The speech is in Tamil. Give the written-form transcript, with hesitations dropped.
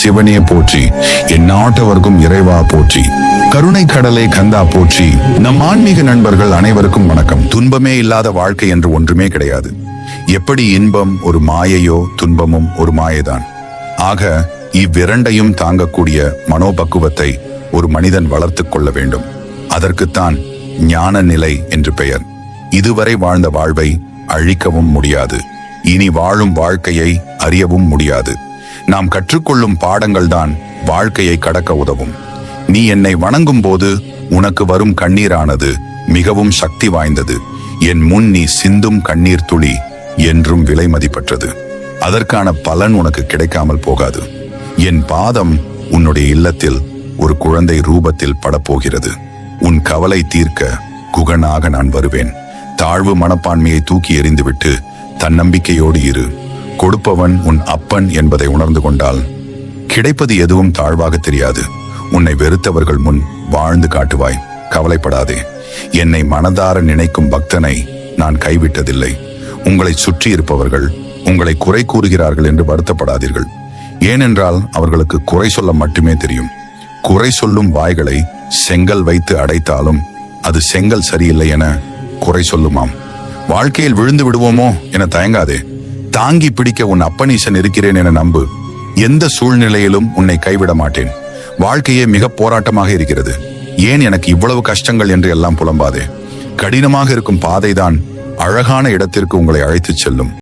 சிவனே போற்றி, என் நாட்டவர்க்கும் இறைவா போற்றி, கருணை கடலே கந்தா போற்றி. நம் ஆன்மீக நண்பர்கள் அனைவருக்கும் வணக்கம். துன்பமே இல்லாத வாழ்க்கை என்று ஒன்றுமே கிடையாது. எப்படி இன்பம் ஒரு மாயையோ துன்பமும் ஒரு மாயைதான். ஆக இவ்விரண்டையும் தாங்கக்கூடிய மனோபக்குவத்தை ஒரு மனிதன் வளர்த்து கொள்ள வேண்டும். அதற்குத்தான் ஞான நிலை என்று பெயர். இதுவரை வாழ்ந்த வாழ்வை அழிக்கவும் முடியாது, இனி வாழும் வாழ்க்கையை அறியவும் முடியாது. நாம் கற்றுக்கொள்ளும் பாடங்கள் தான் வாழ்க்கையை கடக்க உதவும். நீ என்னை வணங்கும் போது உனக்கு வரும் கண்ணீரானது மிகவும் சக்தி வாய்ந்தது. என் முன் நீ சிந்தும் கண்ணீர் துளி என்றும் விலை மதிப்பற்றது. அதற்கான பலன் உனக்கு கிடைக்காமல் போகாது. என் பாதம் உன்னுடைய இல்லத்தில் ஒரு குழந்தை ரூபத்தில் படப்போகிறது. உன் கவலை தீர்க்க குகனாக நான் வருவேன். தாழ்வு மனப்பான்மையை தூக்கி எறிந்துவிட்டு தன்னம்பிக்கையோடு இரு. கொடுப்பவன் உன் அப்பன் என்பதை உணர்ந்து கொண்டால் கிடைப்பது எதுவும் தாழ்வாக தெரியாது. உன்னை வெறுத்தவர்கள் முன் வாழ்ந்து காட்டுவாய். கவலைப்படாதே. என்னை மனதார நினைக்கும் பக்தனை நான் கைவிட்டதில்லை. உங்களை சுற்றி இருப்பவர்கள் உங்களை குறை கூறுகிறார்கள் என்று வருத்தப்படாதீர்கள். ஏனென்றால் அவர்களுக்கு குறை சொல்ல மட்டுமே தெரியும். குறை சொல்லும் வாய்களை செங்கல் வைத்து அடைத்தாலும் அது செங்கல் சரியில்லை என குறை சொல்லுமாம். வாழ்க்கையில் விழுந்து விடுவோமோ என தயங்காதே. தாங்கி பிடிக்க உன் அப்பனீசன் இருக்கிறேன் என நம்பு. எந்த சூழ்நிலையிலும் உன்னை கைவிட மாட்டேன். வாழ்க்கையே மிக போராட்டமாக இருக்கிறது, ஏன் எனக்கு இவ்வளவு கஷ்டங்கள் என்று எல்லாம் புலம்பாதே. கடினமாக இருக்கும் பாதைதான் அழகான இடத்திற்கு உங்களை அழைத்துச் செல்லும்.